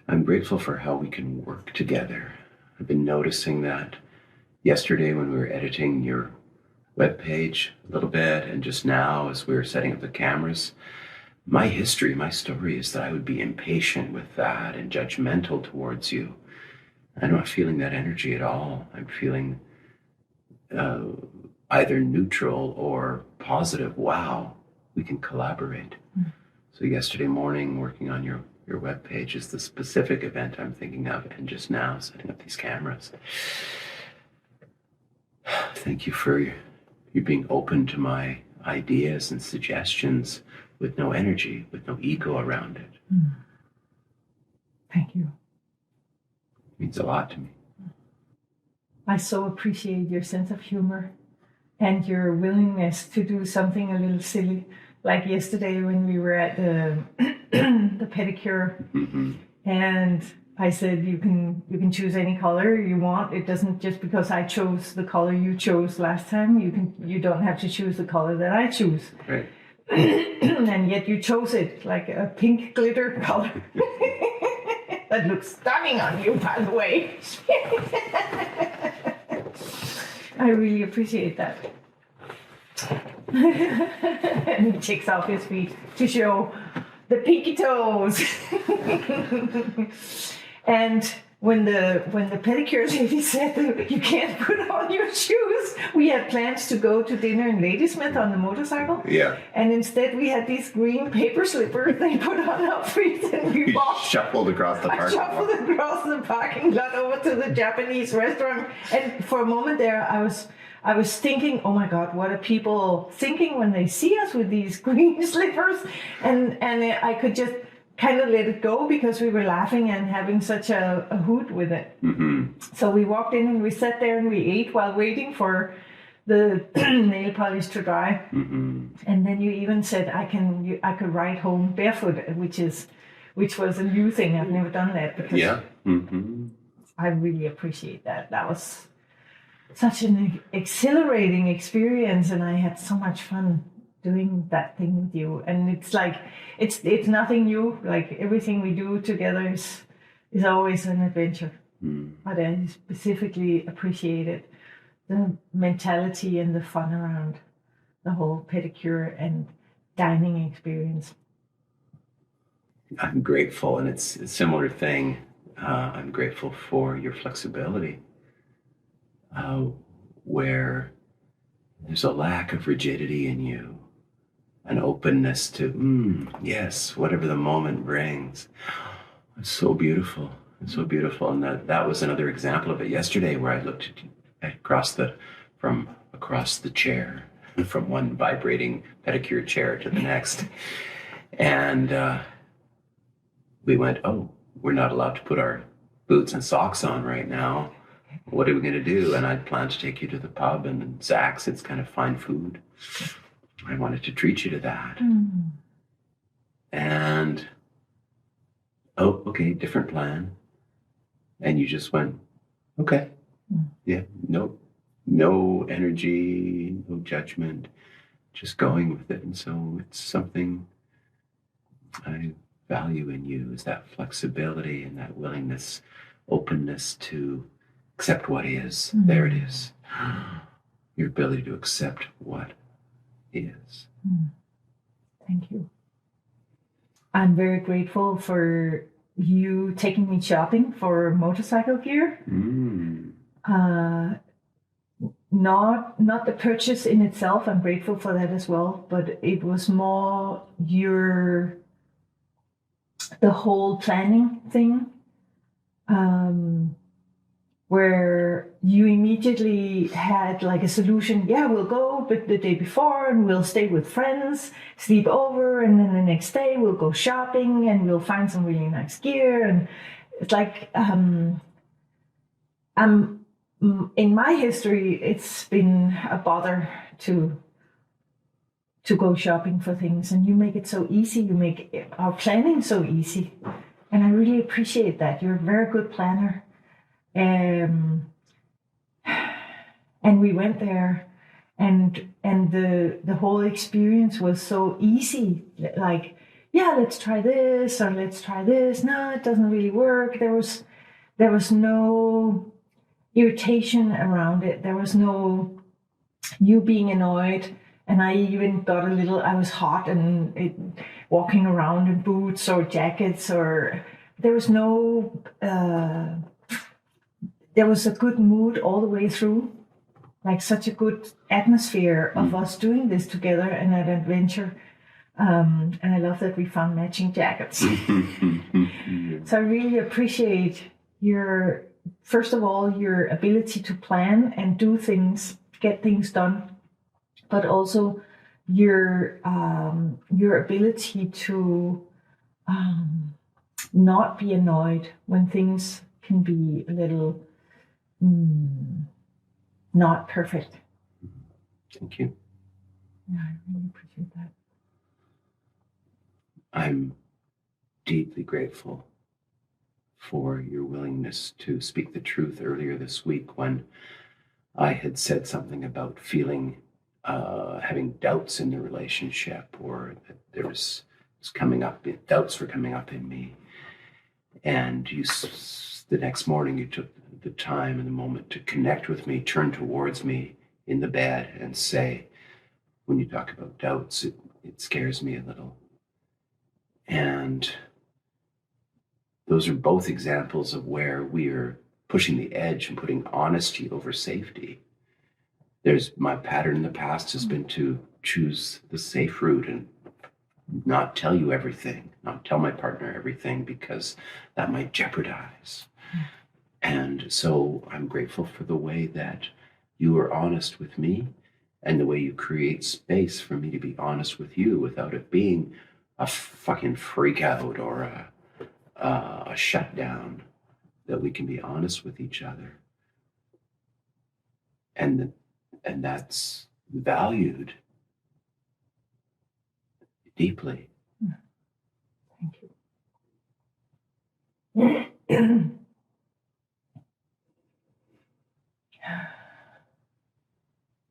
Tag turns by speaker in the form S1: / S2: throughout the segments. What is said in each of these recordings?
S1: I'm grateful for how we can work together. I've been noticing that yesterday when we were editing your webpage a little bit, and just now as we were setting up the cameras, my history, my story is that I would be impatient with that and judgmental towards you. I'm not feeling that energy at all. I'm feeling either neutral or positive. Wow, we can collaborate. Mm. So yesterday morning, working on your webpage is the specific event I'm thinking of, and just now setting up these cameras. Thank you for you being open to my ideas and suggestions with no energy, with no ego around it.
S2: Mm. Thank you.
S1: It means a lot to me.
S2: I so appreciate your sense of humor and your willingness to do something a little silly. Like yesterday when we were at the pedicure, mm-hmm. and I said you can choose any color you want. It doesn't, just because I chose the color you chose last time, you don't have to choose the color that I choose.
S1: Right.
S2: And yet you chose it, like a pink glitter color. That looks stunning on you, by the way. I really appreciate that. And he takes off his feet to show the pinky toes. And when the pedicure lady said you can't put on your shoes, we had plans to go to dinner in Ladysmith on the motorcycle.
S1: Yeah.
S2: And instead we had these green paper slippers they put on our feet, and we walked.
S1: Shuffled across the parking lot.
S2: Shuffled across the parking lot over to the Japanese restaurant. And for a moment there, I was thinking, oh my God, what are people thinking when they see us with these green slippers? And I could just kind of let it go because we were laughing and having such a hoot with it. Mm-hmm. So we walked in and we sat there and we ate while waiting for the nail polish to dry. Mm-hmm. And then you even said I could ride home barefoot, which was a new thing. I've never done that. Because
S1: yeah. Mm-hmm.
S2: I really appreciate that. That was such an exhilarating experience, and I had so much fun doing that thing with you. And it's like it's nothing new. Like everything we do together is always an adventure. But I specifically appreciated the mentality and the fun around the whole pedicure and dining experience.
S1: I'm grateful, and it's a similar thing. I'm grateful for your flexibility, where there's a lack of rigidity in you, an openness to, yes, whatever the moment brings. It's so beautiful. It's so beautiful. And that was another example of it yesterday, where I looked across the chair, from one vibrating pedicure chair to the next. And we went, oh, we're not allowed to put our boots and socks on right now. What are we going to do? And I'd planned to take you to the pub and Zach's. It's kind of fine food. I wanted to treat you to that. Mm. And, oh, okay, different plan. And you just went, okay. Mm. Yeah, no energy, no judgment, just going with it. And so it's something I value in you, is that flexibility and that willingness, openness to accept what is. Mm. There it is. Your ability to accept what is.
S2: Mm. Thank you. I'm very grateful for you taking me shopping for motorcycle gear. Mm. Not the purchase in itself. I'm grateful for that as well. But it was more the whole planning thing. Where you immediately had like a solution. Yeah, we'll go but the day before and we'll stay with friends, sleep over, and then the next day we'll go shopping and we'll find some really nice gear. And it's like, in my history, it's been a bother to go shopping for things, and you make it so easy. You make our planning so easy, and I really appreciate that. You're a very good planner. And we went there, and the whole experience was so easy. Like, yeah, let's try this or let's try this. No, it doesn't really work. There was no irritation around it. There was no you being annoyed. And I even got I was hot and walking around in boots or jackets, or there was no, there was a good mood all the way through, like such a good atmosphere of us doing this together and an adventure. And I love that we found matching jackets. So I really appreciate first of all, your ability to plan and do things, get things done, but also your ability to not be annoyed when things can be a little not perfect.
S1: Thank you.
S2: Yeah, I really appreciate that.
S1: I'm deeply grateful for your willingness to speak the truth earlier this week when I had said something about feeling having doubts in the relationship, or that there was coming up, doubts were coming up in me. And the next morning you took the time and the moment to connect with me, turn towards me in the bed and say, when you talk about doubts, it scares me a little. And those are both examples of where we are pushing the edge and putting honesty over safety. My pattern in the past has been to choose the safe route and not tell you everything, not tell my partner everything, because that might jeopardize. And so I'm grateful for the way that you are honest with me and the way you create space for me to be honest with you without it being a fucking freak out or a shutdown, that we can be honest with each other. And that's valued deeply.
S2: Thank you.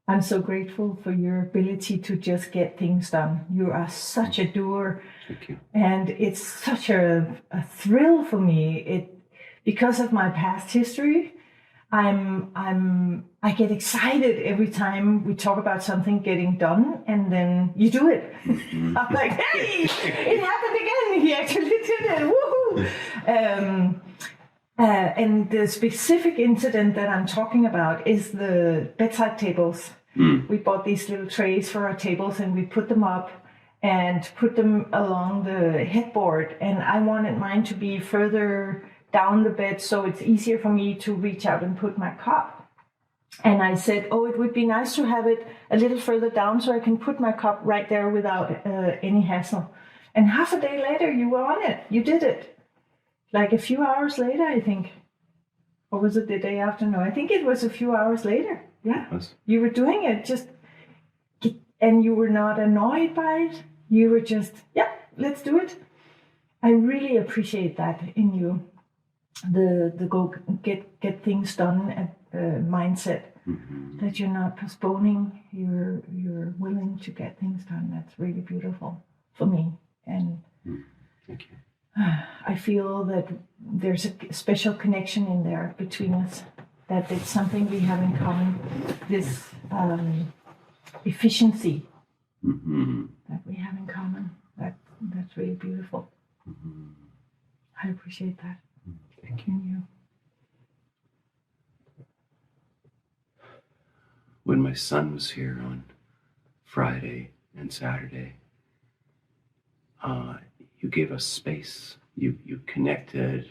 S2: I'm so grateful for your ability to just get things done. You are such a doer.
S1: Thank you.
S2: And it's such a thrill for me. Because of my past history, I get excited every time we talk about something getting done, and then you do it. Mm-hmm. I'm like, hey, it happened again. He actually did it. Woohoo! And the specific incident that I'm talking about is the bedside tables. We bought these little trays for our tables, and we put them up and put them along the headboard. And I wanted mine to be further down the bed so it's easier for me to reach out and put my cup. And I said, it would be nice to have it a little further down so I can put my cup right there without any hassle. And half a day later, you were on it. You did it. Like a few hours later, I think. Or was it the day after? No, I think it was a few hours later. Yeah.
S1: Yes.
S2: You were doing it and you were not annoyed by it. You were just, let's do it. I really appreciate that in you. The go get things done mindset. Mm-hmm. That you're not postponing. You're willing to get things done. That's really beautiful for me. And
S1: thank you.
S2: I feel that there's a special connection in there between us. That it's something we have in common. This efficiency that we have in common. That's really beautiful. Mm-hmm. I appreciate that.
S1: Thank you.
S2: You.
S1: When my son was here on Friday and Saturday, you gave us space. You connected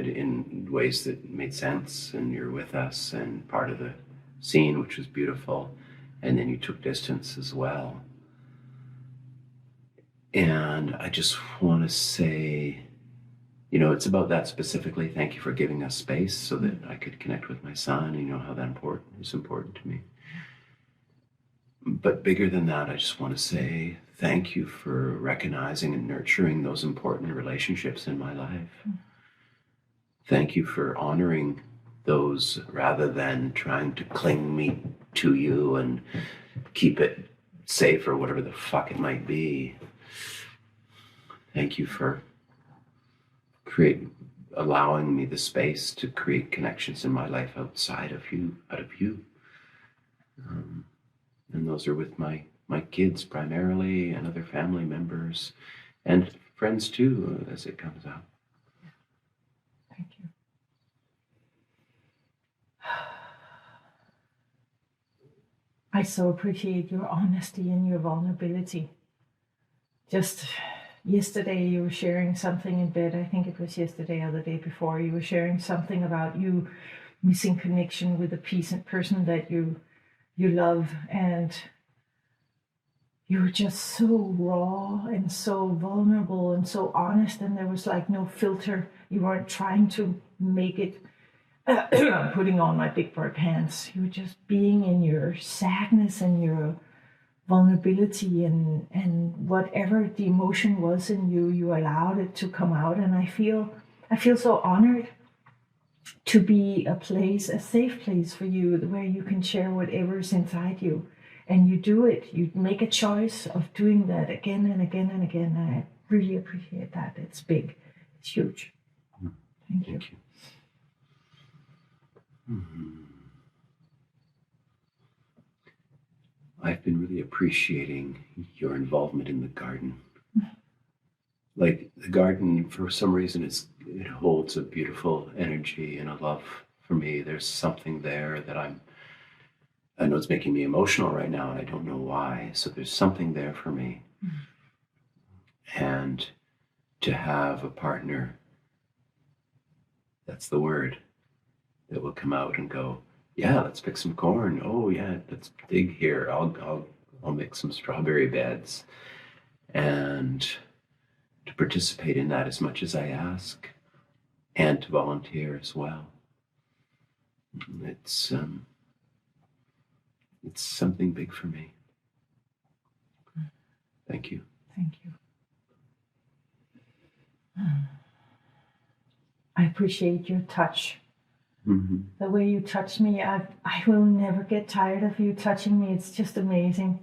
S1: in ways that made sense, and you're with us and part of the scene, which was beautiful. And then you took distance as well. And I just want to say, it's about that specifically. Thank you for giving us space so that I could connect with my son. You know how that is important to me. But bigger than that, I just want to say thank you for recognizing and nurturing those important relationships in my life. Thank you for honoring those rather than trying to cling me to you and keep it safe or whatever the fuck it might be. Thank you for allowing me the space to create connections in my life outside of you, out of you. And those are with my kids primarily, and other family members, and friends too, as it comes out.
S2: Thank you. I so appreciate your honesty and your vulnerability. Just yesterday you were sharing something in bed. I think it was yesterday or the day before. You were sharing something about you missing connection with a person that you love, and you were just so raw and so vulnerable and so honest, and there was like no filter. You weren't trying to make it putting on my big bird pants. You were just being in your sadness and your vulnerability, and whatever the emotion was in you, you allowed it to come out. And I feel so honored to be a safe place for you, where you can share whatever's inside you. And you do it. You make a choice of doing that again and again and again. I really appreciate that. It's big. It's huge. Thank you.
S1: I've been really appreciating your involvement in the garden. Like, the garden, for some reason, it holds a beautiful energy and a love for me. There's something there that I know it's making me emotional right now, and I don't know why. So there's something there for me. And to have a partner, that's the word, that will come out and go, yeah, let's pick some corn. Oh yeah, let's dig here. I'll make some strawberry beds, and to participate in that as much as I ask, and to volunteer as well. It's something big for me. Thank you.
S2: Thank you. I appreciate your touch. The way you touch me, I will never get tired of you touching me. It's just amazing.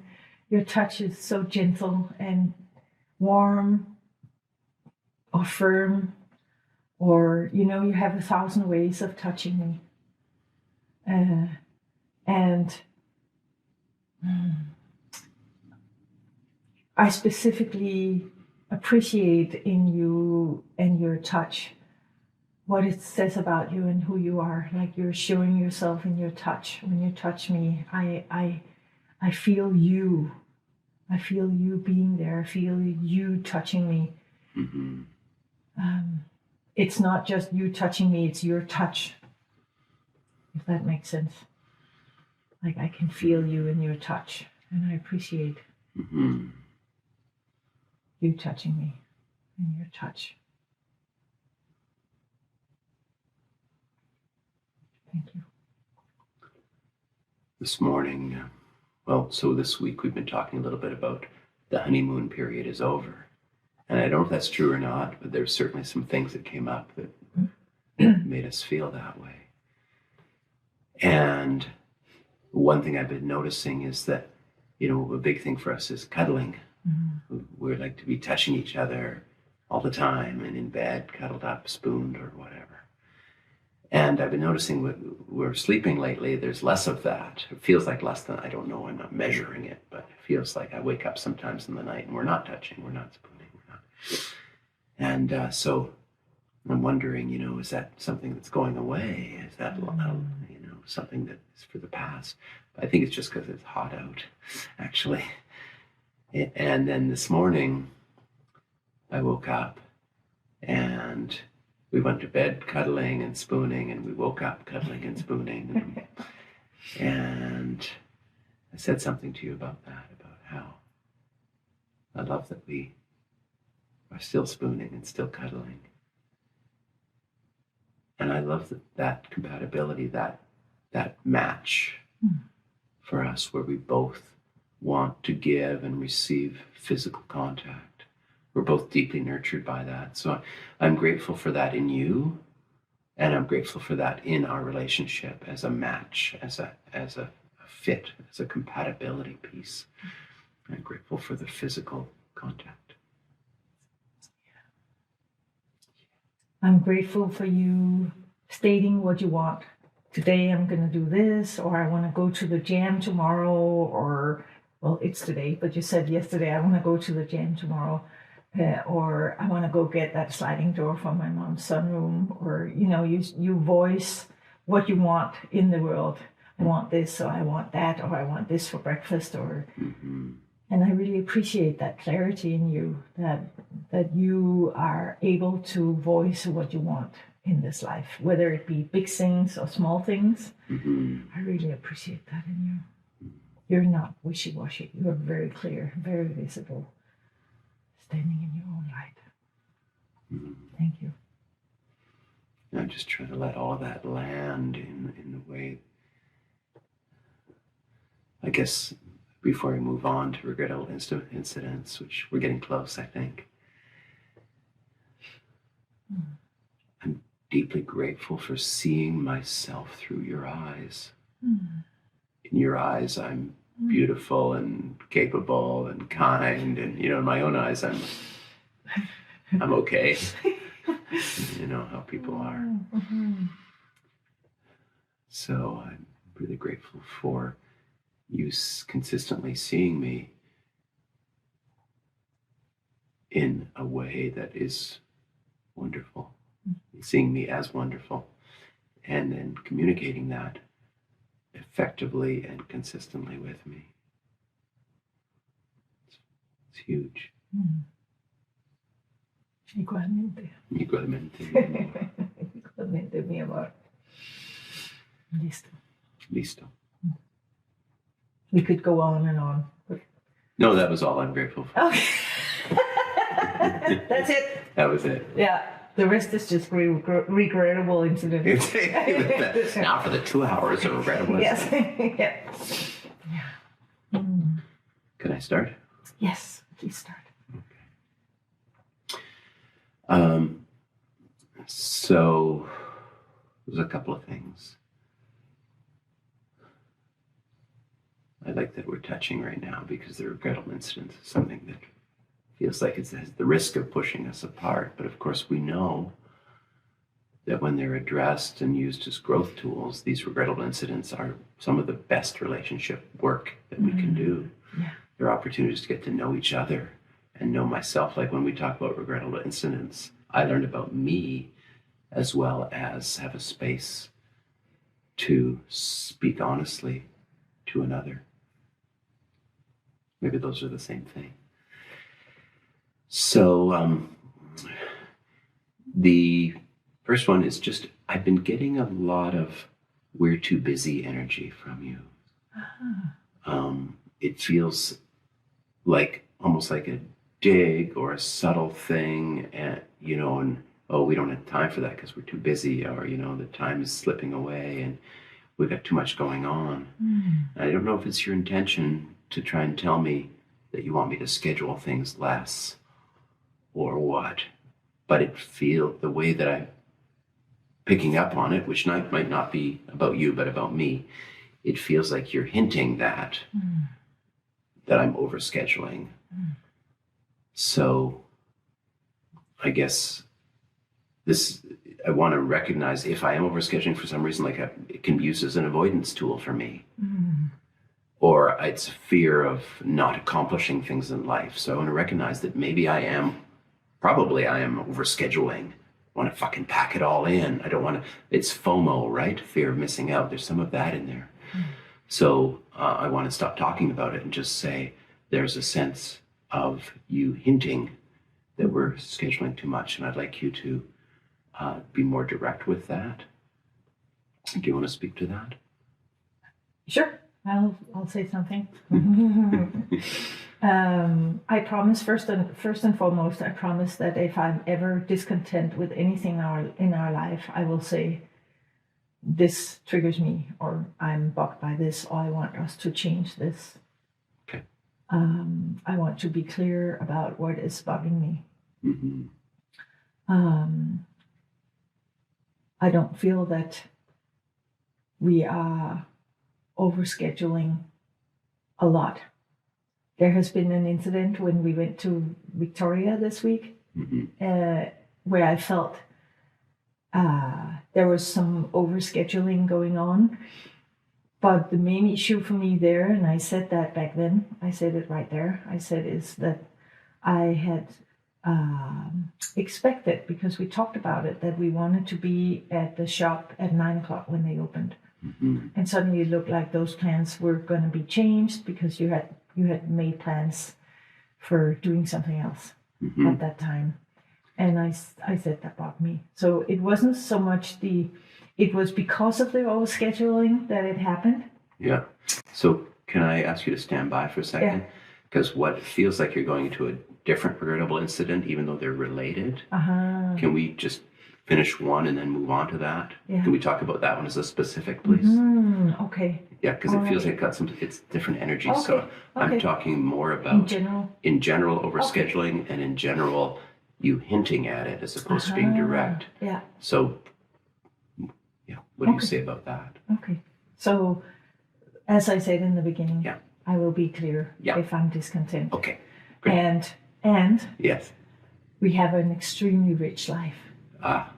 S2: Your touch is so gentle and warm or firm, or, you have 1,000 ways of touching me. And I specifically appreciate in you and your touch what it says about you and who you are. Like, you're showing yourself in your touch. When you touch me, I feel you. I feel you being there. I feel you touching me. It's not just you touching me, it's your touch, if that makes sense. Like, I can feel you in your touch, and I appreciate you touching me in your touch. Thank you.
S1: This morning, so this week we've been talking a little bit about the honeymoon period is over. And I don't know if that's true or not, but there's certainly some things that came up that made us feel that way. And one thing I've been noticing is that, a big thing for us is cuddling. We like to be touching each other all the time, and in bed, cuddled up, spooned, or whatever. And I've been noticing we're sleeping lately, there's less of that. It feels like less than, I don't know, I'm not measuring it, but it feels like I wake up sometimes in the night and we're not touching, we're not spooning. And so I'm wondering, is that something that's going away? Is that, something that is for the past? But I think it's just because it's hot out, actually. And then this morning, I woke up and we went to bed cuddling and spooning, and we woke up cuddling and spooning. And I said something to you about that, about how I love that we are still spooning and still cuddling. And I love that compatibility, that match for us, where we both want to give and receive physical contact. We're both deeply nurtured by that. So I'm grateful for that in you, and I'm grateful for that in our relationship as a match, as a fit, as a compatibility piece. I'm grateful for the physical contact.
S2: I'm grateful for you stating what you want. Today I'm going to do this, or I want to go to the jam tomorrow, or, well, it's today, but you said yesterday, I want to go to the jam tomorrow, or I want to go get that sliding door from my mom's sunroom, or, you voice what you want in the world. I want this, or I want that, or I want this for breakfast, or...
S1: Mm-hmm.
S2: And I really appreciate that clarity in you, that you are able to voice what you want in this life, whether it be big things or small things.
S1: Mm-hmm.
S2: I really appreciate that in you. You're not wishy-washy. You're very clear, very visible, standing in your own light.
S1: Mm-hmm.
S2: Thank you.
S1: I'm just trying to let all of that land in the way, I guess, before we move on to regrettable incidents, which we're getting close, I think. I'm deeply grateful for seeing myself through your eyes. In your eyes, I'm beautiful and capable and kind, and in my own eyes, I'm okay. You know how people are. So I'm really grateful for you consistently seeing me in a way that is wonderful, seeing me as wonderful, and then communicating that effectively and consistently with me. It's huge.
S2: Igualmente.
S1: Igualmente.
S2: Igualmente, mi amor. Listo.
S1: Listo.
S2: We could go on and on. But...
S1: No, that was all I'm grateful for.
S2: Okay. That's it.
S1: That was it.
S2: Yeah. The rest is just regrettable incidents.
S1: Now for the 2 hours of regrettable incidents.
S2: Yes. Yeah.
S1: Can I start?
S2: Yes, please start.
S1: Okay. So there's a couple of things. I like that we're touching right now, because the regrettable incident is something that feels like it has the risk of pushing us apart. But of course, we know that when they're addressed and used as growth tools, these regrettable incidents are some of the best relationship work that we can do.
S2: Yeah.
S1: They're opportunities to get to know each other and know myself. Like when we talk about regrettable incidents, I learned about me, as well as have a space to speak honestly to another. Maybe those are the same thing. So the first one is just, I've been getting a lot of we're too busy energy from you. It feels like almost like a dig or a subtle thing, and oh, we don't have time for that because we're too busy, or the time is slipping away and we've got too much going on. I don't know if it's your intention to try and tell me that you want me to schedule things less or what, but it feels the way that I'm picking up on it, which might not be about you but about me, it feels like you're hinting that I'm overscheduling. So I guess I want to recognize if I am overscheduling for some reason, like it can be used as an avoidance tool for me. Or it's fear of not accomplishing things in life. So I want to recognize that maybe I am overscheduling. I want to fucking pack it all in. I don't want to, it's FOMO, right? Fear of missing out. There's some of that in there. So I want to stop talking about it and just say, there's a sense of you hinting that we're scheduling too much. And I'd like you to be more direct with that. Do you want to speak to that?
S2: Sure. I'll say something. I promise first and foremost, I promise that if I'm ever discontent with anything in our life, I will say, this triggers me, or I'm bugged by this, or I want us to change this.
S1: Okay.
S2: I want to be clear about what is bugging me. I don't feel that we are overscheduling a lot. There has been an incident when we went to Victoria this week where I felt there was some overscheduling going on. But the main issue for me there, and I said that back then, I said it right there, I said is that I had expected, because we talked about it, that we wanted to be at the shop at 9 o'clock when they opened.
S1: Mm-hmm.
S2: And suddenly it looked like those plans were going to be changed because you had made plans for doing something else
S1: Mm-hmm.
S2: at that time. And I said that bothered me. So it wasn't so much it was because of the overscheduling that it happened.
S1: Yeah. So can I ask you to stand by for a second? Because what feels like you're going into a different regrettable incident, even though they're related. Can we just finish one and then move on to that?
S2: Yeah.
S1: Can we talk about that one as a specific, please?
S2: Okay.
S1: Yeah, because it feels like it's different energy.
S2: Okay.
S1: So I'm talking more about in general overscheduling and in general you hinting at it as opposed to being direct.
S2: Yeah.
S1: So yeah, what do you say about that?
S2: Okay. So as I said in the beginning,
S1: Yeah.
S2: I will be clear if I'm discontent.
S1: Okay. Great.
S2: And
S1: Yes.
S2: we have an extremely rich life.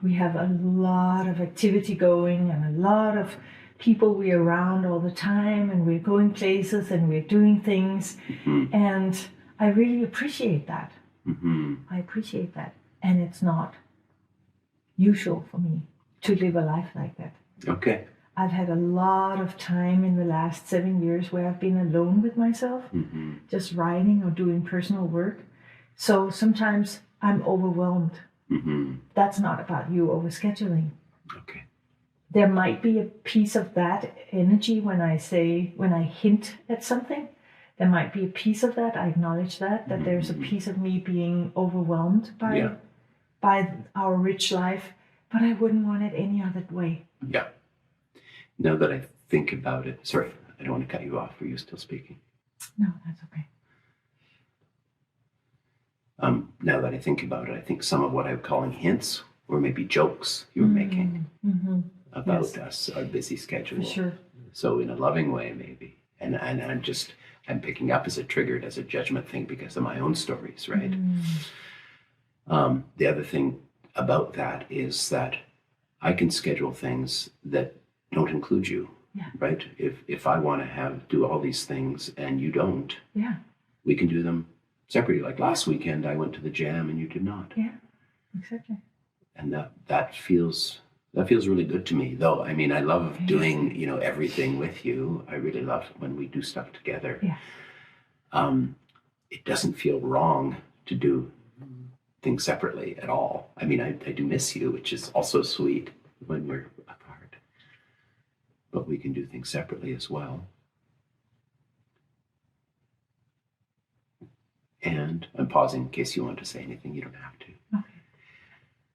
S2: We have a lot of activity going and a lot of people we're around all the time, and we're going places and we're doing things.
S1: Mm-hmm.
S2: And I really appreciate that.
S1: Mm-hmm.
S2: I appreciate that. And it's not usual for me to live a life like that.
S1: Okay.
S2: I've had a lot of time in the last 7 years where I've been alone with myself, just writing or doing personal work. So sometimes I'm overwhelmed.
S1: Mm-hmm.
S2: That's not about you overscheduling.
S1: Okay.
S2: There might be a piece of that energy when I hint at something. There might be a piece of that. I acknowledge that there's a piece of me being overwhelmed by our rich life, but I wouldn't want it any other way.
S1: Yeah. Now that I think about it, sorry, I don't want to cut you off. Are you still speaking?
S2: No, that's okay.
S1: Now that I think about it, I think some of what I'm calling hints or maybe jokes you were making about us, our busy schedule.
S2: For sure.
S1: So in a loving way, maybe. And I'm picking up as a triggered, as a judgment thing because of my own stories, right? The other thing about that is that I can schedule things that don't include you, right? If I want to do all these things and you don't, we can do them separately. Like last weekend, I went to the jam and you did not.
S2: Yeah, exactly.
S1: And that feels really good to me, though. I mean, I love doing, everything with you. I really love when we do stuff together.
S2: Yeah.
S1: It doesn't feel wrong to do things separately at all. I mean, I do miss you, which is also sweet when we're apart. But we can do things separately as well. And I'm pausing in case you want to say anything. You don't have to.
S2: Okay.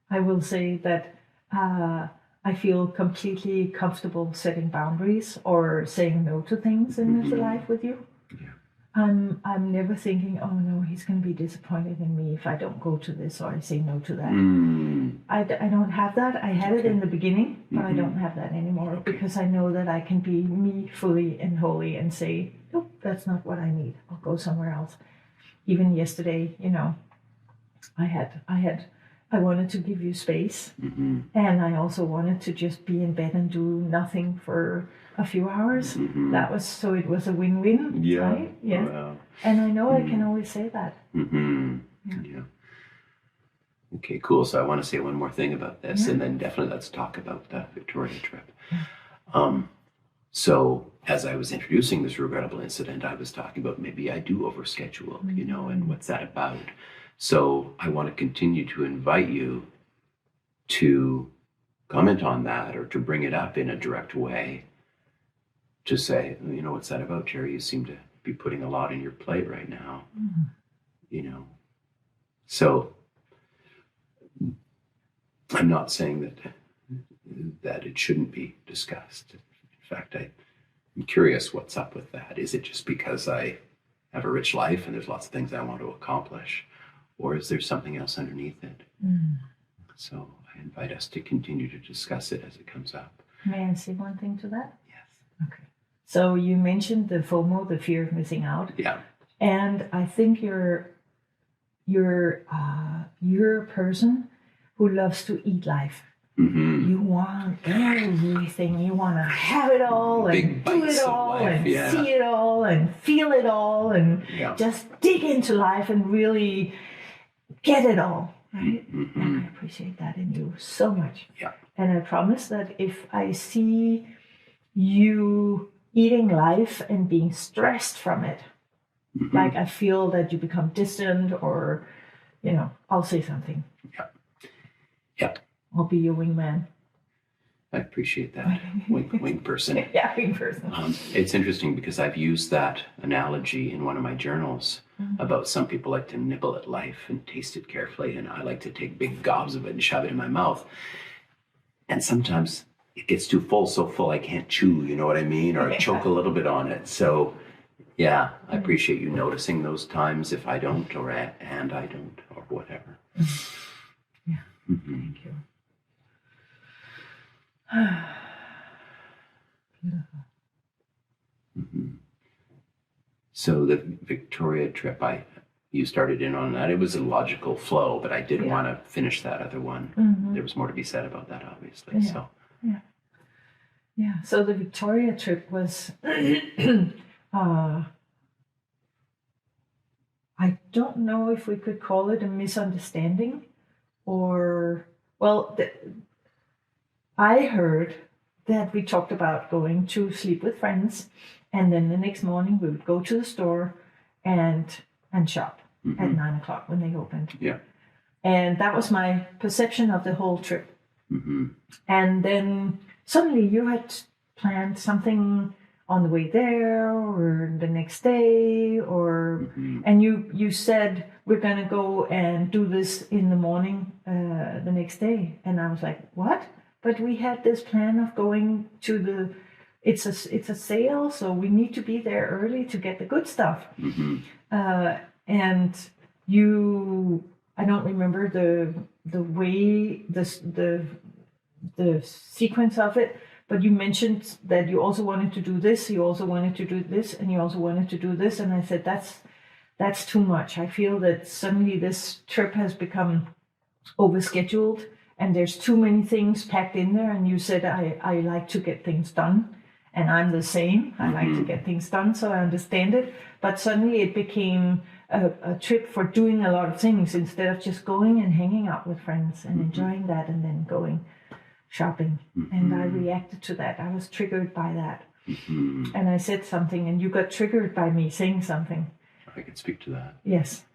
S2: I will say that I feel completely comfortable setting boundaries or saying no to things in this life with you.
S1: Yeah.
S2: I'm never thinking, oh no, he's going to be disappointed in me if I don't go to this or I say no to that. I don't have that. I had it in the beginning, but I don't have that anymore because I know that I can be me fully and wholly and say, nope, that's not what I need. I'll go somewhere else. Even yesterday, I wanted to give you space, and I also wanted to just be in bed and do nothing for a few hours. It was a win-win, right? Yeah. Wow. And I know I can always say that.
S1: Yeah. Okay, cool. So I want to say one more thing about this, and then definitely let's talk about the Victoria trip. So as I was introducing this regrettable incident, I was talking about maybe I do overschedule, and what's that about? So I want to continue to invite you to comment on that or to bring it up in a direct way to say, what's that about, Jerry? You seem to be putting a lot on your plate right now, So I'm not saying that it shouldn't be discussed. In fact, I'm curious what's up with that. Is it just because I have a rich life and there's lots of things I want to accomplish? Or is there something else underneath it? So I invite us to continue to discuss it as it comes up.
S2: May I say one thing to that?
S1: Yes.
S2: Okay. So you mentioned the FOMO, the fear of missing out.
S1: Yeah.
S2: And I think you're a person who loves to eat life.
S1: Mm-hmm.
S2: You want everything. You want to have it all
S1: Big
S2: and do
S1: bites
S2: it
S1: of
S2: all
S1: life,
S2: and
S1: yeah.
S2: see it all and feel it all and
S1: Yeah.
S2: just dig into life and really get it all, right?
S1: Mm-hmm.
S2: And I appreciate that in you so much.
S1: Yeah.
S2: And I promise that if I see you eating life and being stressed from it,
S1: Mm-hmm.
S2: like I feel that you become distant or, I'll say something.
S1: Yeah. Yeah.
S2: I'll be your wingman.
S1: I appreciate that. Wing person.
S2: Yeah, wing person.
S1: It's interesting because I've used that analogy in one of my journals about some people like to nibble at life and taste it carefully, and I like to take big gobs of it and shove it in my mouth. And sometimes it gets too full, so full I can't chew, you know what I mean? Or I choke a little bit on it. So, yeah, I appreciate you noticing those times if I don't, and I don't, or whatever.
S2: Yeah, thank you. Beautiful.
S1: Mm-hmm. So the Victoria trip, you started in on that. It was a logical flow, but I did want to finish that other one.
S2: Mm-hmm.
S1: There was more to be said about that, obviously.
S2: Yeah.
S1: So
S2: yeah. So the Victoria trip was, I don't know if we could call it a misunderstanding, or I heard that we talked about going to sleep with friends, and then the next morning we would go to the store and shop at 9:00 when they opened.
S1: Yeah.
S2: And that was my perception of the whole trip.
S1: Mm-hmm.
S2: And then suddenly you had planned something on the way there or the next day, or and you said we're gonna go and do this in the morning the next day, and I was like, what? But we had this plan of going to it's a sale, so we need to be there early to get the good stuff.
S1: Mm-hmm.
S2: And I don't remember the way the sequence of it, but you mentioned that you also wanted to do this, you also wanted to do this, and you also wanted to do this, and I said that's too much. I feel that suddenly this trip has become overscheduled and there's too many things packed in there, and you said I like to get things done, and I'm the same. I like to get things done, so I understand it. But suddenly it became a trip for doing a lot of things instead of just going and hanging out with friends and enjoying that and then going shopping. And I reacted to that. I was triggered by that. And I said something, and you got triggered by me saying something.
S1: I can speak to that.
S2: Yes.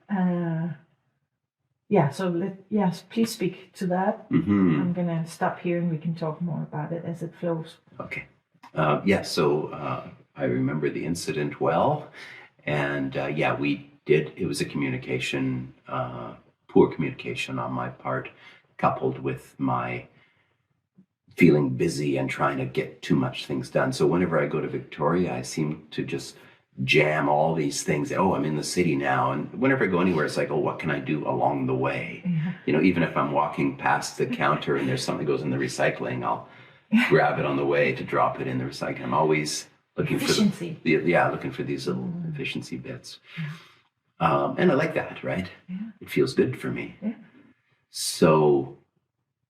S2: Yes, please speak to that. I'm going to stop here and we can talk more about it as it flows.
S1: Okay. So I remember the incident well. And it was a communication, poor communication on my part, coupled with my feeling busy and trying to get too much things done. So whenever I go to Victoria, I seem to just jam all these things. Oh, I'm in the city now. And whenever I go anywhere, it's like, oh, what can I do along the way? Even if I'm walking past the counter and there's something that goes in the recycling, I'll grab it on the way to drop it in the recycling. I'm always looking
S2: efficiency.
S1: looking for these little efficiency bits. And I like that, right?
S2: Yeah.
S1: It feels good for me.
S2: Yeah.
S1: So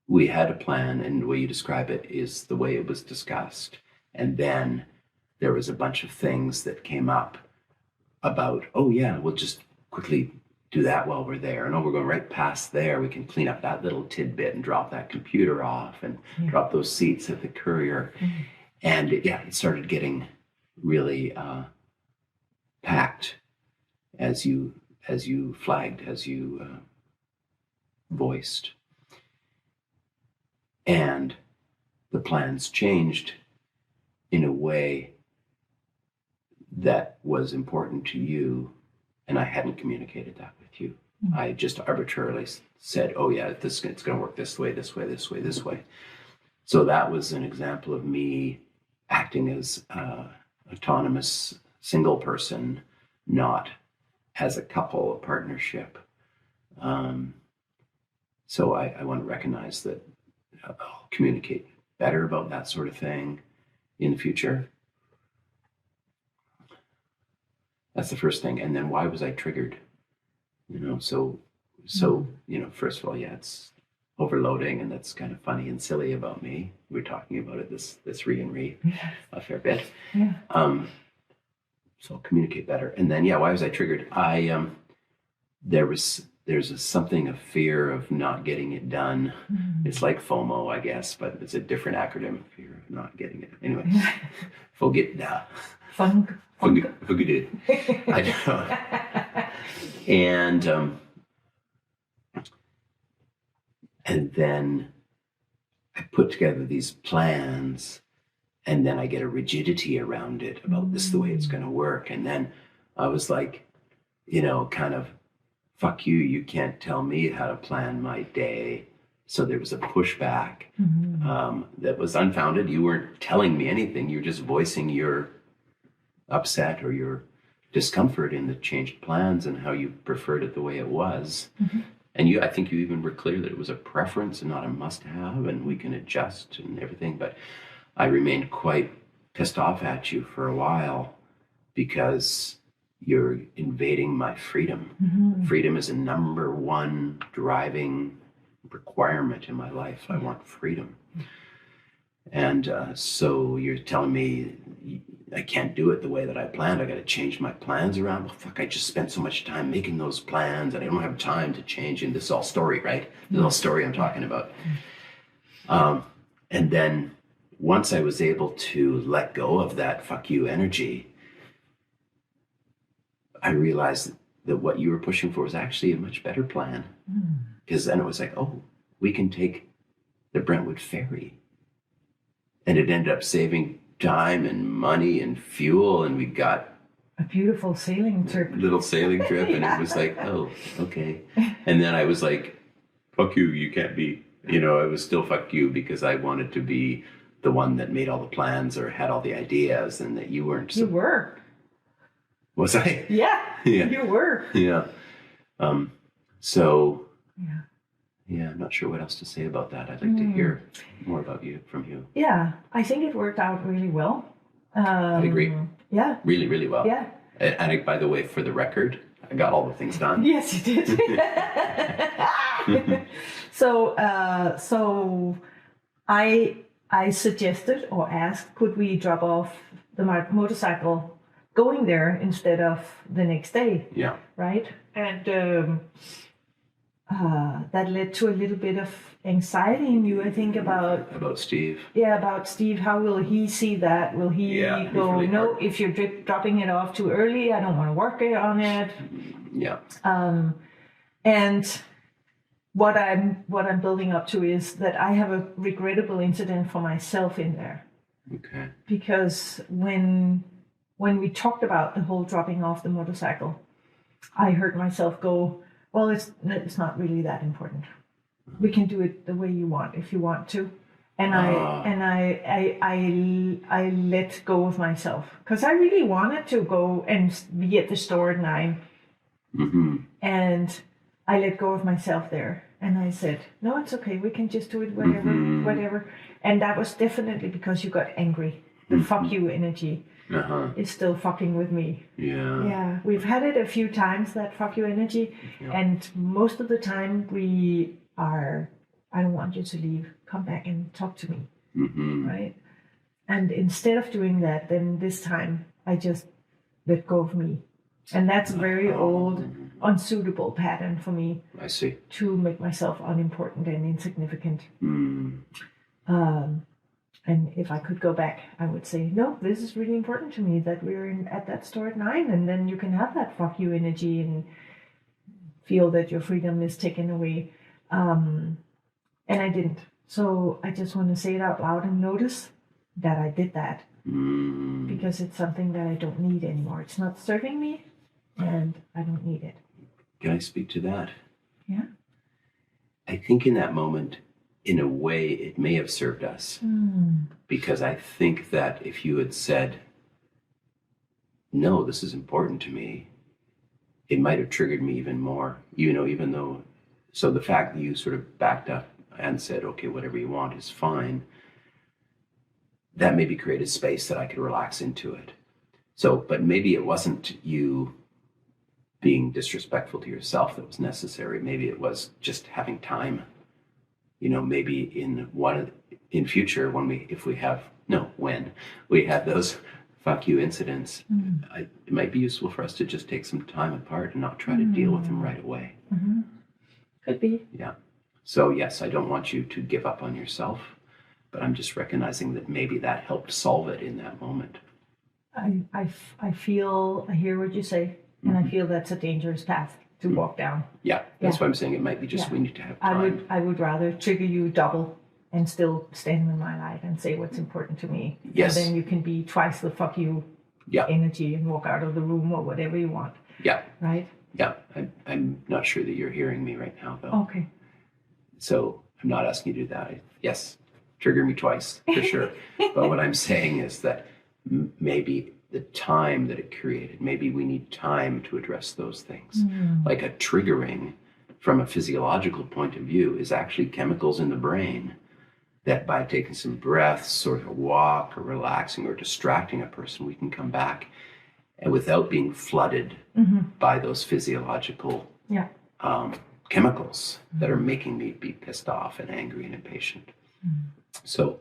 S1: we had a plan, and the way you describe it is the way it was discussed. And then there was a bunch of things that came up about, oh yeah, we'll just quickly do that while we're there. And we're going right past there. We can clean up that little tidbit and drop that computer off and drop those seats at the courier. And it started getting really packed as you flagged, as you voiced. And the plans changed in a way that was important to you, and I hadn't communicated that with you. I just arbitrarily said, oh yeah, it's going to work this way, this way, this way, this way. So that was an example of me acting as autonomous single person, not as a couple, a partnership. So I want to recognize that I'll communicate better about that sort of thing in the future. That's the first thing. And then why was I triggered? So first of all, it's overloading, and that's kind of funny and silly about me. We're talking about it this re a fair bit.
S2: Yeah.
S1: So I'll communicate better. And then, why was I triggered? There's something of fear of not getting it done. It's like FOMO, I guess, but it's a different acronym. Fear of not getting it. Anyway, forget that. Forget it. I don't know. And then I put together these plans, and then I get a rigidity around it about this is the way it's going to work. And then I was like, kind of, fuck you, you can't tell me how to plan my day. So there was a pushback that was unfounded. You weren't telling me anything. You were just voicing your upset or your discomfort in the changed plans and how you preferred it the way it was. And I think you even were clear that it was a preference and not a must-have, and we can adjust and everything. But I remained quite pissed off at you for a while because you're invading my freedom. Freedom is a number one driving requirement in my life. I want freedom. And so you're telling me I can't do it the way that I planned. I got to change my plans around. Well, fuck, I just spent so much time making those plans and I don't have time to change. And this is all story, right? This is all story I'm talking about. And then once I was able to let go of that fuck you energy, I realized that what you were pushing for was actually a much better plan. Because then it was like, oh, we can take the Brentwood ferry. And it ended up saving time and money and fuel, and we got
S2: a beautiful sailing trip.
S1: Little sailing trip, and it was like, oh, okay. And then I was like, fuck you, you can't be, it was still fuck you because I wanted to be the one that made all the plans or had all the ideas, and that you weren't.
S2: You were.
S1: Was I?
S2: Yeah.
S1: Yeah.
S2: You were.
S1: Yeah. So.
S2: Yeah.
S1: Yeah, I'm not sure what else to say about that. I'd like to hear more about from you.
S2: Yeah, I think it worked out really well.
S1: I agree.
S2: Yeah.
S1: Really, really well.
S2: Yeah.
S1: And by the way, for the record, I got all the things done.
S2: Yes, you did. So I suggested or asked, could we drop off the motorcycle going there instead of the next day?
S1: Yeah.
S2: Right? And that led to a little bit of anxiety in you, I think, about
S1: Steve.
S2: Yeah, about Steve. How will he see that? Will he go, really no, hard. If you're dropping it off too early, I don't want to work on it.
S1: Yeah.
S2: And what I'm building up to is that I have a regrettable incident for myself in there.
S1: Okay.
S2: Because when we talked about the whole dropping off the motorcycle, I heard myself go, well, it's not really that important. We can do it the way you want if you want to. And I let go of myself because I really wanted to go and be at the store at 9. And I let go of myself there. And I said, no, it's okay. We can just do it whatever. And that was definitely because you got angry. The fuck you energy. Is still fucking with me.
S1: Yeah.
S2: Yeah. We've had it a few times, that fuck you energy. Yeah. And most of the time we are, I don't want you to leave. Come back and talk to me. Right? And instead of doing that, then this time I just let go of me. And that's a very old, unsuitable pattern for me.
S1: I see.
S2: To make myself unimportant and insignificant. And if I could go back, I would say, no, this is really important to me that we're at that store at 9, and then you can have that fuck you energy and feel that your freedom is taken away. And I didn't. So I just want to say it out loud and notice that I did that. Because it's something that I don't need anymore. It's not serving me, and I don't need it.
S1: Can I speak to that?
S2: Yeah.
S1: I think in that moment, in a way, it may have served us. Because I think that if you had said, no, this is important to me, it might have triggered me even more. Even though, so the fact that you sort of backed up and said, okay, whatever you want is fine, that maybe created space that I could relax into it. So, but maybe it wasn't you being disrespectful to yourself that was necessary. Maybe it was just having time maybe in future when we have those fuck you incidents, it might be useful for us to just take some time apart and not try to deal with them right away.
S2: Could be.
S1: Yeah. So yes, I don't want you to give up on yourself, but I'm just recognizing that maybe that helped solve it in that moment.
S2: I hear what you say, and I feel that's a dangerous path to walk down.
S1: Yeah, that's why I'm saying it might be just we need to have time.
S2: I would rather trigger you double and still stand in my light and say what's important to me.
S1: Yes.
S2: And then you can be twice the fuck you energy and walk out of the room or whatever you want.
S1: Yeah.
S2: Right?
S1: Yeah. I'm not sure that you're hearing me right now, though.
S2: Okay.
S1: So I'm not asking you to do that. Yes, trigger me twice, for sure. But what I'm saying is that maybe the time that it created, maybe we need time to address those things. Like a triggering from a physiological point of view is actually chemicals in the brain that by taking some breaths or a walk or relaxing or distracting a person, we can come back and without being flooded by those physiological chemicals that are making me be pissed off and angry and impatient. So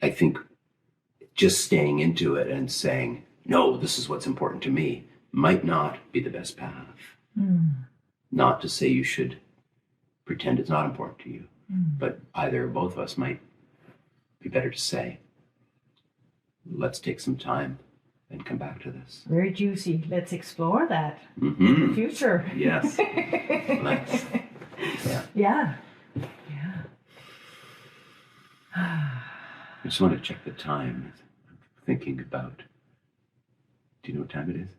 S1: I think just staying into it and saying, no, this is what's important to me, might not be the best path. Not to say you should pretend it's not important to you, but either or both of us might be better to say, let's take some time and come back to this.
S2: Very juicy. Let's explore that in the future.
S1: Yes. Let's.
S2: Yeah.
S1: I just want to check the time. I'm thinking about, do you know what time it is?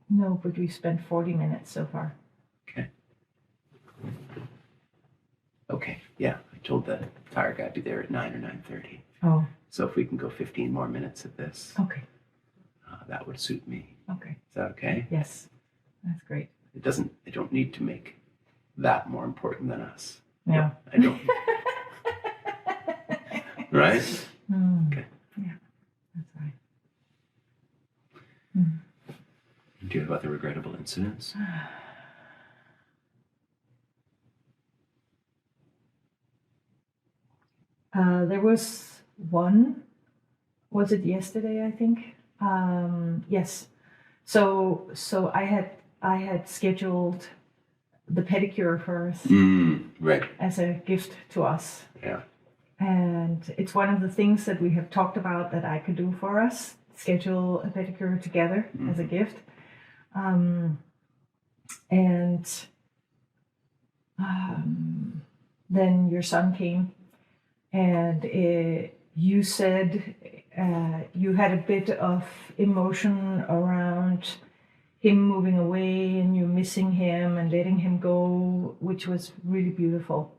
S2: No, but we spent 40 minutes so far.
S1: Okay, yeah. I told the tire guy to be there at 9 or 9:30.
S2: Oh.
S1: So if we can go 15 more minutes at this,
S2: okay.
S1: That would suit me.
S2: Okay.
S1: Is that okay?
S2: Yes, that's great.
S1: I don't need to make that more important than us.
S2: Yeah.
S1: I don't. Right? Okay.
S2: Yeah, that's right.
S1: Do you have other regrettable incidents?
S2: There was one. Was it yesterday? I think. Yes. So I had scheduled the pedicure for us
S1: right.
S2: as a gift to us.
S1: Yeah.
S2: And it's one of the things that we have talked about that I could do for us, schedule a pedicure together as a gift. Then your son came and you said you had a bit of emotion around him moving away and you missing him and letting him go, which was really beautiful.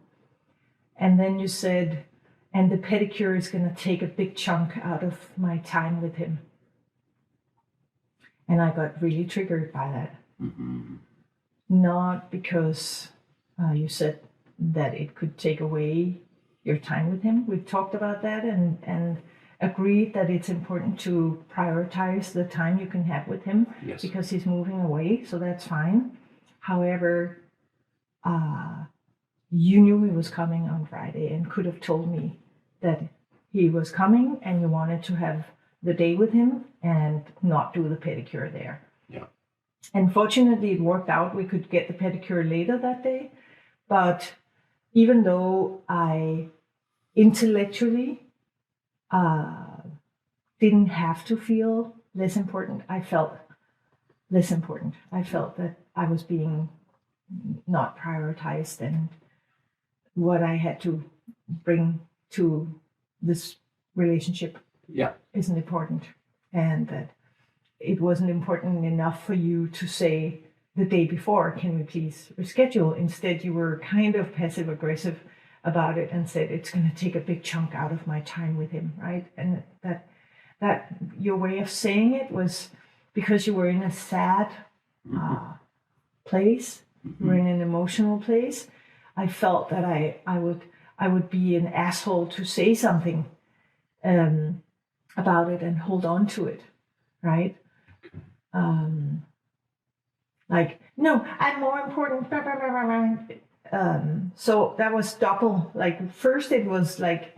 S2: And then you said, and the pedicure is going to take a big chunk out of my time with him. And I got really triggered by that. Not because you said that it could take away your time with him. We've talked about that and agreed that it's important to prioritize the time you can have with him because he's moving away, so that's fine. However, you knew he was coming on Friday and could have told me that he was coming and you wanted to have the day with him and not do the pedicure there.
S1: Yeah.
S2: And fortunately, it worked out. We could get the pedicure later that day. But even though I intellectually didn't have to feel less important, I felt less important. I felt that I was being not prioritized and what I had to bring to this relationship isn't important, and that it wasn't important enough for you to say the day before, can we please reschedule? Instead, you were kind of passive aggressive about it and said it's going to take a big chunk out of my time with him, right? And that your way of saying it was because you were in a sad place, you were in an emotional place. I felt that I would be an asshole to say something about it and hold on to it, right? Like, no, I'm more important. so that was double. Like first it was like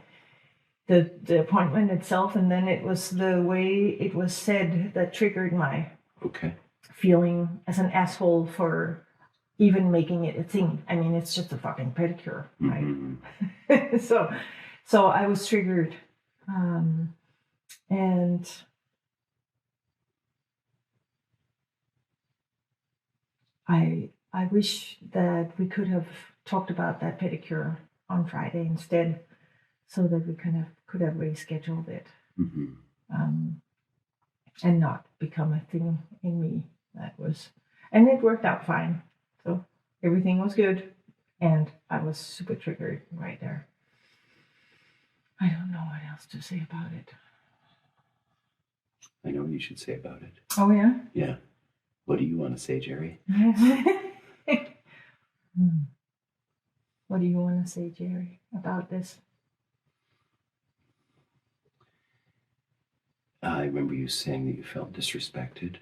S2: the appointment itself, and then it was the way it was said that triggered my feeling as an asshole for even making it a thing. I mean, it's just a fucking pedicure, right? So I was triggered, and I wish that we could have talked about that pedicure on Friday instead, so that we could have rescheduled it, and not become a thing in me. And it worked out fine. So everything was good, and I was super triggered right there. I don't know what else to say about it.
S1: I know what you should say about it.
S2: Oh, yeah?
S1: Yeah. What do you want to say, Jerry?
S2: What do you want to say, Jerry, about this?
S1: I remember you saying that you felt disrespected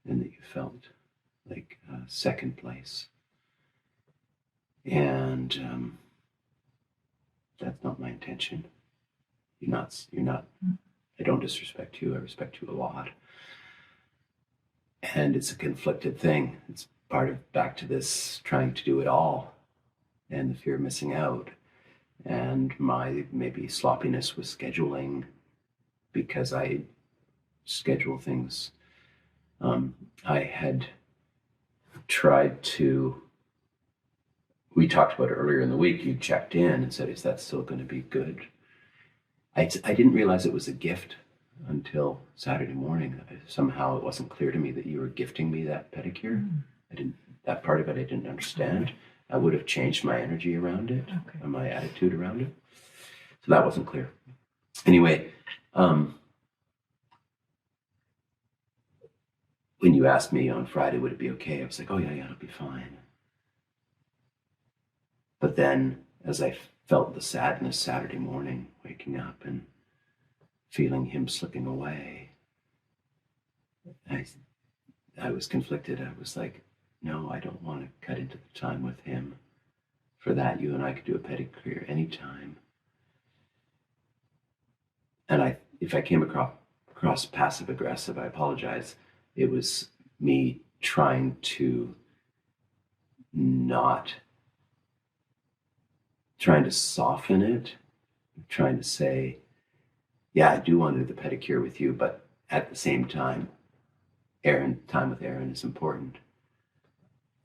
S1: and that you felt like second place. And that's not my intention. You're not, I don't disrespect you. I respect you a lot. And it's a conflicted thing. It's part of back to this trying to do it all and the fear of missing out. And my maybe sloppiness with scheduling, because I schedule things. I had tried to, we talked about it earlier in the week, you checked in and said, is that still going to be good? I didn't realize it was a gift until Saturday morning. Somehow it wasn't clear to me that you were gifting me that pedicure. That part of it I didn't understand. I would have changed my energy around it, and my attitude around it. So that wasn't clear. Anyway, when you asked me on Friday, would it be okay? I was like, oh yeah, it'll be fine. But then as I felt the sadness Saturday morning, waking up and feeling him slipping away, I was conflicted. I was like, no, I don't want to cut into the time with him. For that, you and I could do a pedicure anytime. And if I came across passive aggressive, I apologize. It was me trying to soften it, trying to say, yeah, I do want to do the pedicure with you, but at the same time, time with Aaron is important.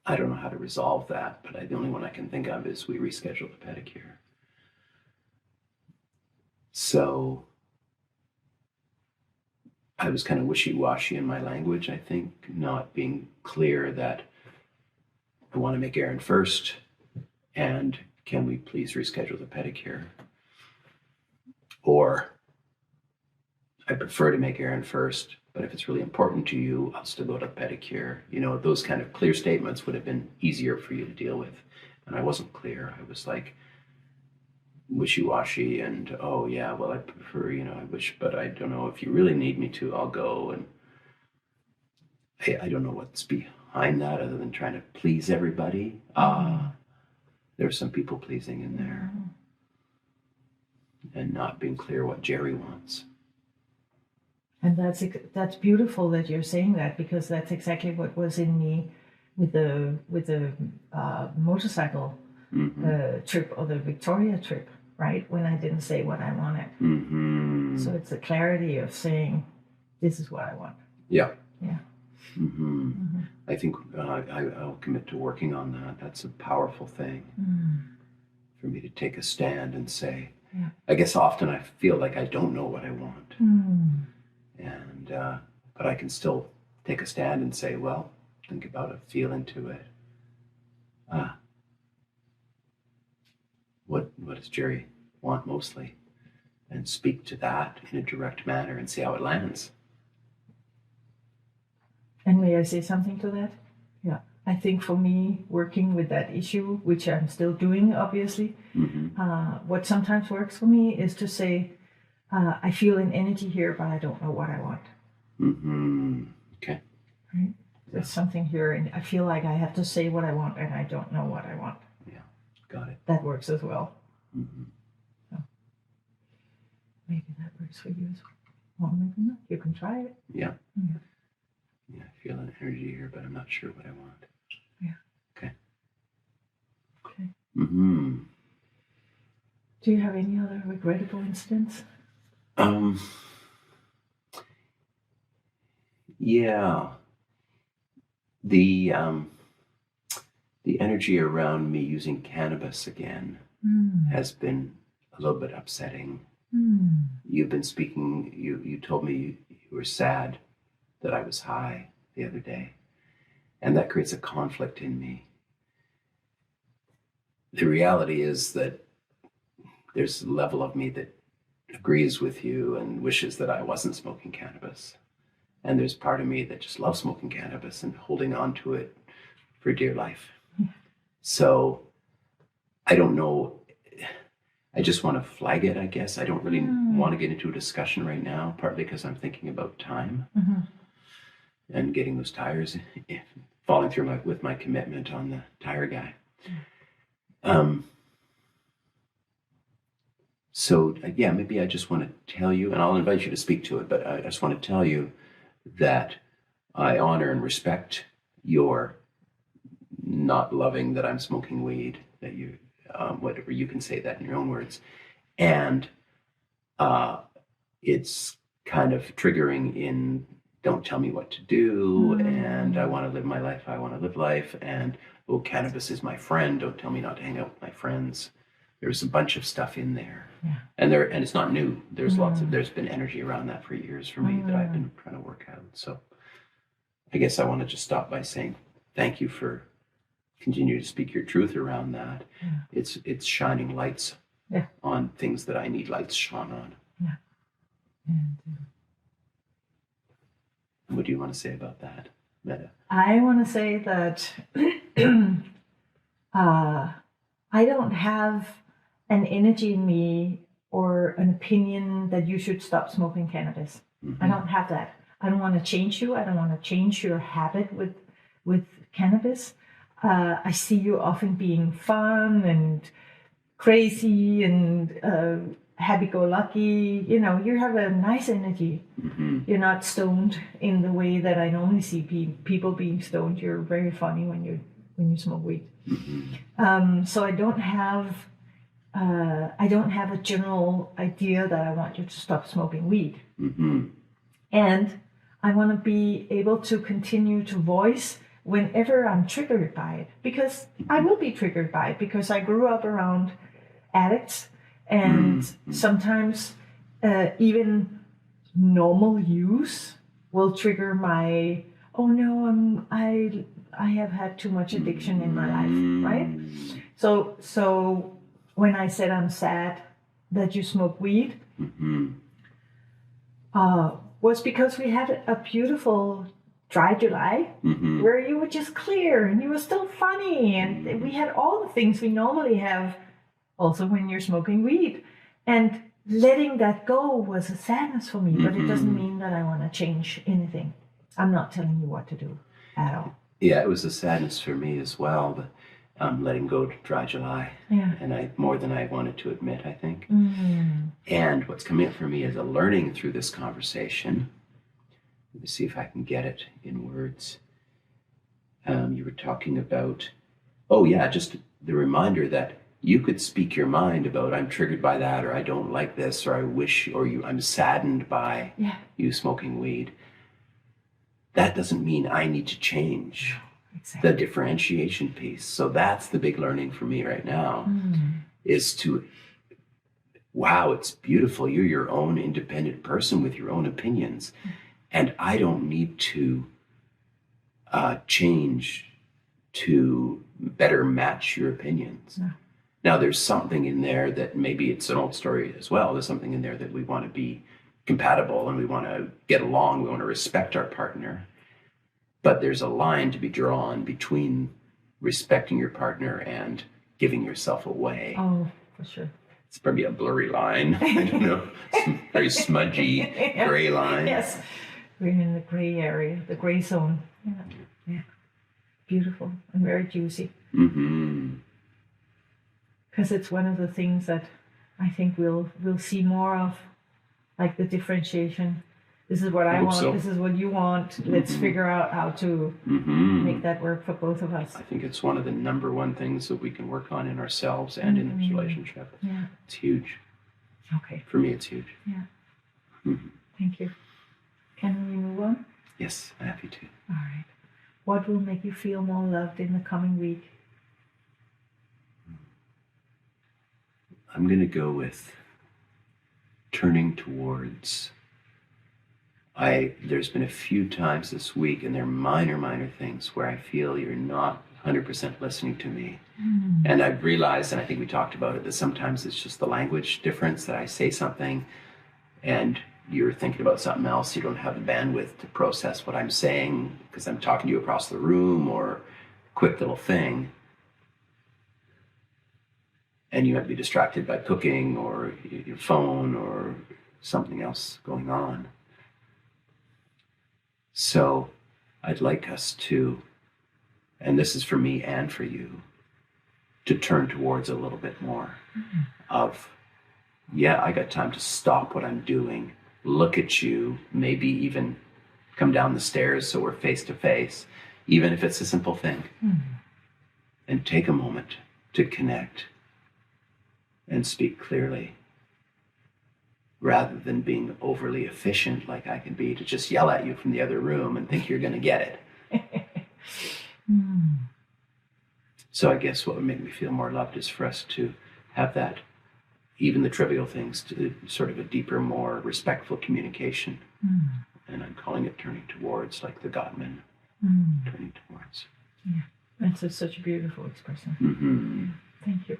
S1: I don't know how to resolve that, but the only one I can think of is we reschedule the pedicure. So I was kind of wishy-washy in my language, I think, not being clear that I want to make Aaron first, and can we please reschedule the pedicure? Or I prefer to make Aaron first, but if it's really important to you, I'll still go to pedicure. You know, those kind of clear statements would have been easier for you to deal with. And I wasn't clear. I was like wishy-washy and, oh yeah, well, I prefer, I wish, but I don't know, if you really need me to, I'll go. And I don't know what's behind that other than trying to please everybody. There's some people pleasing in there and not being clear what Jerry wants.
S2: And that's beautiful that you're saying that, because that's exactly what was in me with the motorcycle trip, or the Victoria trip, right? When I didn't say what I wanted. So it's the clarity of saying, this is what I want.
S1: Yeah.
S2: Yeah.
S1: I think I'll commit to working on that. That's a powerful thing for me to take a stand and say, I guess often I feel like I don't know what I want. And, but I can still take a stand and say, well, think about it, feel into it. What does Jerry want mostly? And speak to that in a direct manner and see how it lands.
S2: And may I say something to that? Yeah. I think for me, working with that issue, which I'm still doing, obviously, what sometimes works for me is to say, I feel an energy here, but I don't know what I want.
S1: Okay.
S2: Right? There's something here, and I feel like I have to say what I want, and I don't know what I want.
S1: Yeah, got it.
S2: That works as well.
S1: Mm-hmm.
S2: So maybe that works for you as well. Well, maybe not. You can try it.
S1: Yeah.
S2: Yeah.
S1: Yeah, I feel an energy here, but I'm not sure what I want.
S2: Yeah.
S1: Okay.
S2: Okay.
S1: Mm-hmm.
S2: Do you have any other regrettable incidents?
S1: Yeah. The energy around me using cannabis again has been a little bit upsetting. You've been speaking, you told me you were sad that I was high the other day, and that creates a conflict in me. The reality is that there's a level of me that agrees with you and wishes that I wasn't smoking cannabis. And there's part of me that just loves smoking cannabis and holding on to it for dear life.
S2: Yeah.
S1: So I don't know. I just want to flag it, I guess. I don't really want to get into a discussion right now, partly because I'm thinking about time and getting those tires, falling through with my commitment on the tire guy. So yeah, maybe I just want to tell you, and I'll invite you to speak to it, but I just want to tell you that I honor and respect your not loving that I'm smoking weed, that you, whatever, you can say that in your own words. And it's kind of triggering in, don't tell me what to do, and I want to live my life, I want to live life, and oh, cannabis is my friend, don't tell me not to hang out with my friends. There's a bunch of stuff in there. Yeah. And it's not new. There's there's been energy around that for years for me that I've been trying to work out. So I guess I want to just stop by saying thank you for continue to speak your truth around that. Yeah. It's shining lights on things that I need lights shone on. Yeah. And what do you want to say about that, Meta?
S2: I want to say that I don't have an energy in me or an opinion that you should stop smoking cannabis. I don't have that. I don't want to change you. I don't want to change your habit with cannabis. I see you often being fun and crazy and happy-go-lucky. You know, you have a nice energy. You're not stoned in the way that I normally see people being stoned. You're very funny when you smoke weed. So I don't have a general idea that I want you to stop smoking weed. And I want to be able to continue to voice whenever I'm triggered by it, because I will be triggered by it because I grew up around addicts, and sometimes even normal use will trigger my, oh no, I have had too much addiction in my life, right? So when I said I'm sad that you smoke weed, was because we had a beautiful dry July where you were just clear and you were still funny, and we had all the things we normally have also when you're smoking weed. And letting that go was a sadness for me, but it doesn't mean that I want to change anything. I'm not telling you what to do at all.
S1: Yeah, it was a sadness for me as well, but letting go to dry July. Yeah. And more than I wanted to admit, I think. And what's coming up for me is a learning through this conversation. Let me see if I can get it in words. You were talking about, just the reminder that you could speak your mind about, I'm triggered by that, or I don't like this, or I wish, or I'm saddened by you smoking weed. That doesn't mean I need to change. Exactly. The differentiation piece. So that's the big learning for me right now, is to, wow, it's beautiful. You're your own independent person with your own opinions. And I don't need to change to better match your opinions. No. Now, there's something in there that maybe it's an old story as well. There's something in there that we want to be compatible and we want to get along. We want to respect our partner. But there's a line to be drawn between respecting your partner and giving yourself away.
S2: Oh, for sure.
S1: It's probably a blurry line. I don't know. It's a very smudgy gray line.
S2: Yes. We're in the gray area, the gray zone. Yeah. Yeah. Beautiful and very juicy.
S1: Mm-hmm.
S2: Because it's one of the things that I think we'll see more of, like the differentiation. This is what I want.
S1: So.
S2: This is what you want. Let's figure out how to make that work for both of us.
S1: I think it's one of the number one things that we can work on in ourselves and in this relationship.
S2: Yeah.
S1: It's huge.
S2: Okay.
S1: For me, it's huge.
S2: Yeah.
S1: Mm-hmm.
S2: Thank you. Can we move on?
S1: Yes, I'm happy to.
S2: All right. What will make you feel more loved in the coming week?
S1: I'm going to go with turning towards. There's been a few times this week, and they're minor things where I feel you're not 100% listening to me. And I've realized, and I think we talked about it, that sometimes it's just the language difference, that I say something and you're thinking about something else. You don't have the bandwidth to process what I'm saying because I'm talking to you across the room or a quick little thing. And you might be distracted by cooking or your phone or something else going on. So I'd like us to, and this is for me and for you, to turn towards a little bit more of, yeah, I got time to stop what I'm doing, look at you, maybe even come down the stairs so we're face to face, even if it's a simple thing, and take a moment to connect and speak clearly, rather than being overly efficient like I can be to just yell at you from the other room and think you're going to get it. So I guess what would make me feel more loved is for us to have that, even the trivial things, to sort of a deeper, more respectful communication. And I'm calling it turning towards, like the Gottman, turning towards.
S2: Yeah, that's such a beautiful expression. Yeah. Thank you.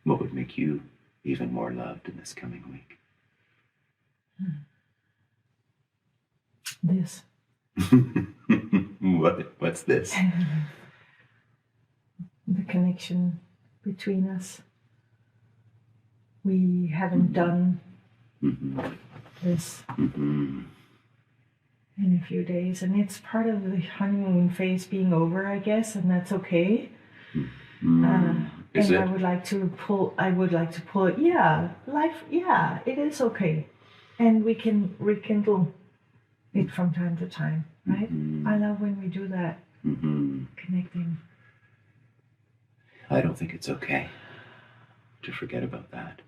S1: What would make you even more loved in this coming week?
S2: This.
S1: What's this?
S2: The connection between us. We haven't done this in a few days, and it's part of the honeymoon phase being over, I guess, and that's okay.
S1: Is it?
S2: I would like to pull it. Yeah, life. Yeah, it is okay, and we can rekindle it from time to time, right? I love when we do that, connecting.
S1: I don't think it's okay to forget about that.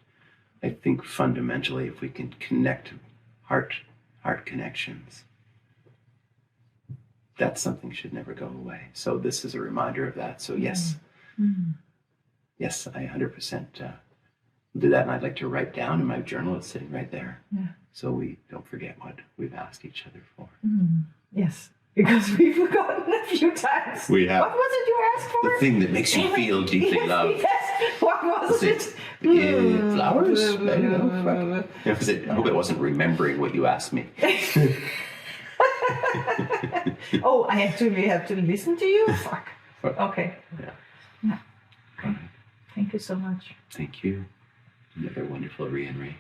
S1: I think fundamentally, if we can connect heart connections, that's something should never go away. So this is a reminder of that. So yes. Yes, I 100% do that, and I'd like to write down in my journal. It's sitting right there, so we don't forget what we've asked each other for.
S2: Yes, because we've forgotten a few times.
S1: We have.
S2: What was it you asked for?
S1: The thing that makes you feel deeply loved.
S2: Yes. What was it?
S1: Flowers? I don't know. I hope it wasn't remembering what you asked me.
S2: Oh, I actually have to listen to you? Fuck. Okay. Yeah. Okay. Thank you so much.
S1: Thank you. Another wonderful re-and-re.